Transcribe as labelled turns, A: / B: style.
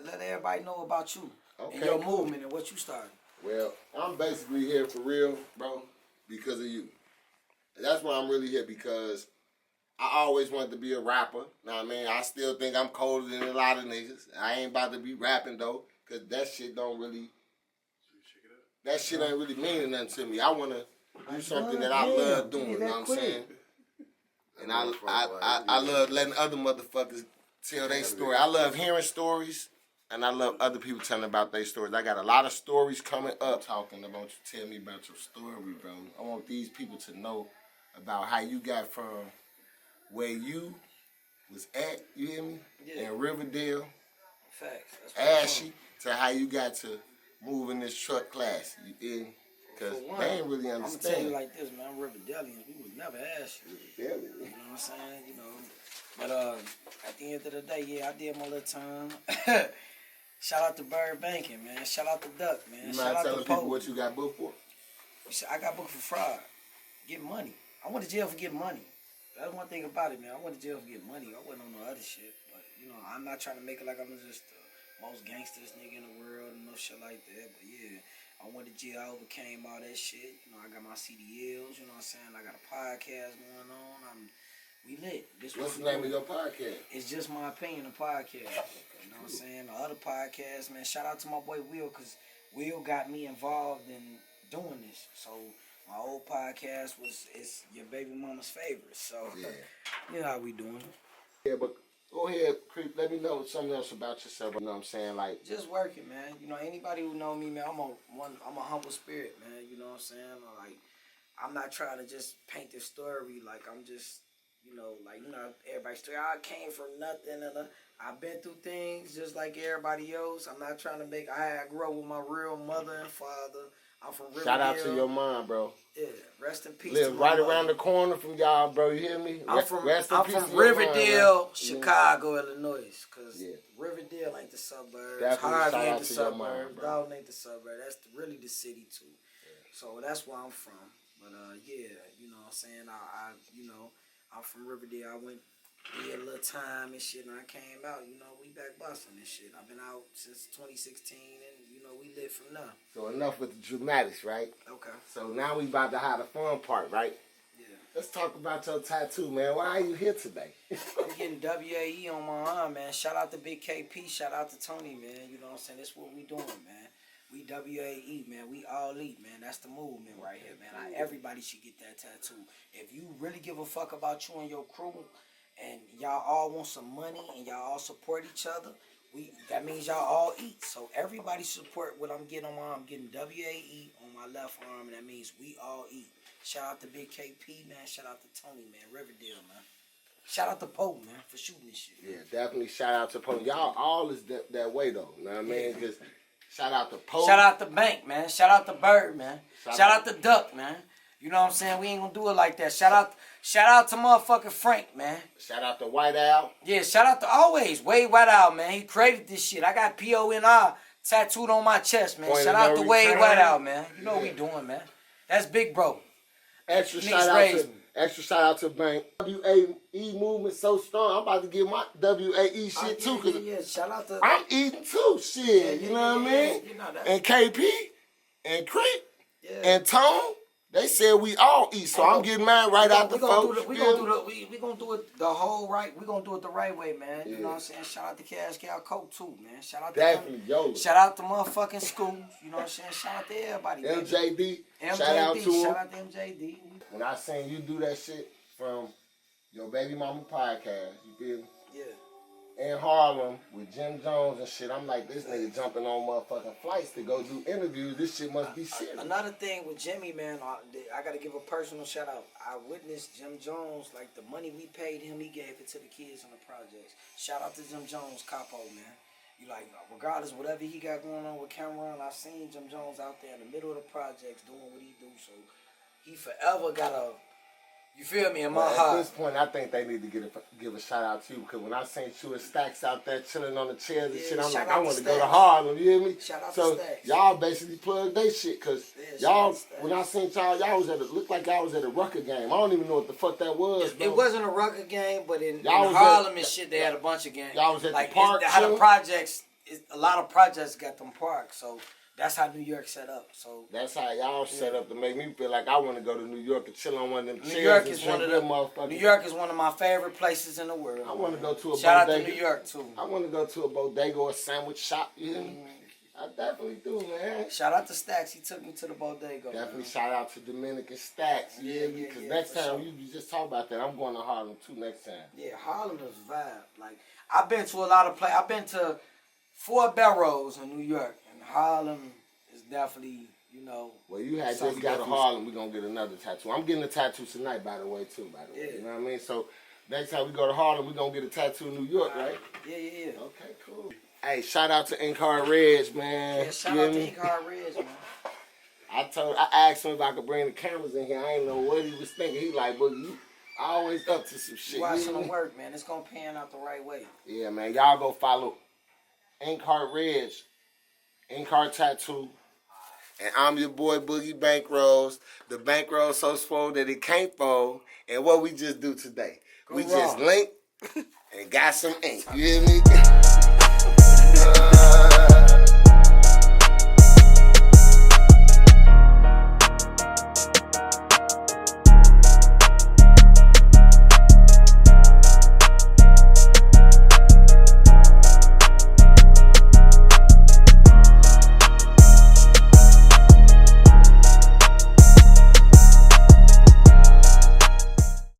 A: let everybody know about you and
B: Okay,
A: your
B: cool.
A: movement and what you started.
B: Well, I'm basically here for real, bro, because of you. And that's why I'm really here, because I always wanted to be a rapper. Know what I mean? I still think I'm colder than a lot of niggas. I ain't about to be rapping, though, because that shit don't really... That shit ain't really meaning nothing to me. I want to do something that I love doing, you know what I'm saying? And I love letting other motherfuckers tell their story. I love hearing stories, and I love other people telling about their stories. I got a lot of stories coming up. Talking about you, tell me about your story, bro. I want these people to know about how you got from where you was at, you hear me?
A: Yeah.
B: In Riverdale,
A: Facts.
B: Ashy, to how you got to move in this truck class, you hear me? Because they ain't really understand.
A: I'm gonna tell you like this, man. I'm Riverdalians. We was never ashy. You know what I'm saying? You know. But at the end of the day, yeah, I did my little time. Shout out to Bird Banking, man. Shout out to Duck, man.
B: You
A: Shout
B: mind
A: out
B: telling
A: to
B: people
A: Poe.
B: what you got booked for?
A: I got booked for fraud. Get money. I went to jail for getting money. That's one thing about it, man. I went to jail for getting money. I wasn't on no other shit. But, you know, I'm not trying to make it like I'm just the most gangsters nigga in the world and no shit like that. But, yeah, I went to jail. I overcame all that shit. You know, I got my CDLs. You know what I'm saying? I got a podcast going on. We lit.
B: What's the name of your podcast?
A: It's Just My Opinion, a podcast. You know what I'm saying? The other podcast, man, shout out to my boy Will, because Will got me involved in doing this. So my old podcast it's your baby mama's favorite. So you know how we doing it.
B: Yeah, but go ahead, Creep. Let me know something else about yourself. You know what I'm saying? Like,
A: just working, man. You know, anybody who know me, man, I'm a humble spirit, man. You know what I'm saying? Like, I'm not trying to just paint this story like I'm just, you know, everybody's story. I came from nothing, and I've been through things just like everybody else. I'm not trying to I grew up with my real mother and father. I'm from Riverdale.
B: shout out to your mom, bro.
A: Yeah, rest in peace.
B: Live right around the corner from y'all, bro. You hear me?
A: I'm from Riverdale, Chicago, Illinois. Cause Riverdale ain't the suburbs. Harvey ain't the suburbs. Dalton ain't the suburbs. That's really the city too. Yeah. So that's where I'm from. But yeah, you know what I'm saying? I'm from Riverdale. I went did a little time and shit, and I came out. You know, we back busting and shit. I've been out since 2016, and you know we lit from now.
B: So enough with the dramatics, right?
A: Okay.
B: So now we about to have the fun part, right?
A: Yeah.
B: Let's talk about your tattoo, man. Why are you here today?
A: I'm getting W.A.E on my arm, man. Shout out to Big KP. Shout out to Tony, man. You know what I'm saying? That's what we doing, man. We W.A.E, man. We all eat, man. That's the movement right here, man. Everybody should get that tattoo. If you really give a fuck about you and your crew, and y'all all want some money, and y'all all support each other, that means y'all all eat. So everybody support what I'm getting on my arm. I'm getting W.A.E on my left arm, and that means we all eat. Shout out to Big KP, man. Shout out to Tony, man. Riverdale, man. Shout out to Poe, man, for shooting this shit.
B: Yeah, definitely shout out to Poe. Y'all all is that way, though. You know what I mean? Because shout out to Poe.
A: Shout out to Bank, man. Shout out to Bird, man. Shout out to Duck, man. You know what I'm saying? We ain't gonna do it like that. Shout out to motherfucking Frank, man.
B: Shout out to W.A.E.
A: Yeah, shout out to always W.A.E, man. He created this shit. I got PONR tattooed on my chest, man. Shout out to W.A.E, man. You know what we doing, man. That's big bro.
B: Extra shout out to Bank. W.A.E movement so strong. I'm about to get my W.A.E shit too, cause
A: shout out to
B: I'm eating too. Shit, you know what I mean? You know and KP and Creek and Tone. They said we all eat, so I'm getting mine right out the folks.
A: We gonna do it the whole right. We gonna do it the right way, man. You know what I'm saying? Shout out to Cash Cow Coke too, man. Shout out to
B: definitely,
A: shout out to motherfucking schools. You know what I'm saying? Shout out to everybody.
B: MJD. Shout out to him.
A: Shout out to MJD.
B: When I seen you do that shit from your baby mama podcast, you feel me?
A: Yeah.
B: In Harlem with Jim Jones and shit, I'm like, this nigga jumping on motherfucking flights to go do interviews. This shit must be serious.
A: Another thing with Jimmy, man, I gotta give a personal shout out. I witnessed Jim Jones, like the money we paid him, he gave it to the kids in the projects. Shout out to Jim Jones, Capo, man. You like, regardless, whatever he got going on with Cameron, I seen Jim Jones out there in the middle of the projects doing what he do. So he forever got a, you feel me, in my heart.
B: At this point, I think they need to give a shout out to you, because when I seen you and Stacks out there chilling on the chairs and shit, I'm like, I want to go to Harlem, you hear me?
A: Shout out
B: so
A: to Stacks.
B: Y'all basically plugged they shit, because y'all, when I seen y'all was looked like y'all was at a Rucker game. I don't even know what the fuck that was.
A: It wasn't a Rucker game, but in Harlem and shit, they had a bunch of games.
B: Y'all was at
A: like
B: the park.
A: How the projects a lot of projects got them parks, so that's how New York set up. So
B: that's how y'all set up to make me feel like I want to go to New York and chill on one of them chairs.
A: New York
B: and
A: is one of
B: drink
A: the
B: real motherfuckers.
A: New York is one of my favorite places in the world.
B: I want to go to a
A: Shout
B: bodega.
A: out to New York too.
B: I want to go to a bodega or a sandwich shop. You hear me? I definitely do, man.
A: Shout out to Stacks. He took me to the bodega.
B: Definitely
A: Man.
B: shout out to Dominican Stacks.
A: Yeah,
B: Because
A: yeah,
B: next
A: for
B: time,
A: sure.
B: you just talk about that, I'm going to Harlem too next time.
A: Yeah, Harlem is vibe. Like I've been to a lot of places. I've been to 4 boroughs in New York, and Harlem is definitely, you know.
B: Well, you had
A: something
B: just got to
A: different.
B: Harlem, we're going to get another tattoo. I'm getting a tattoo tonight, by the way, too,
A: Yeah.
B: You know what I mean? So next time we go to Harlem, we're going to get a tattoo in New York, right?
A: Yeah.
B: Okay, cool. Hey, shout out to Ink Hard Reds, man.
A: Yeah, shout
B: You
A: out
B: hear
A: to
B: me?
A: Ink Hard Reds, man.
B: I asked him if I could bring the cameras in here. I ain't know what he was thinking. He like, "Boogie, you always up to some shit."
A: You watching
B: hear
A: them
B: me?
A: work, man. It's gonna pan out the right way.
B: Yeah, man. Y'all go follow Ink Hard Reds, Ink Hard Tattoo. And I'm your boy Boogie Bankrolls. The bankroll so swole that it can't fold. And what we just do today? We just link and got some ink. You hear me?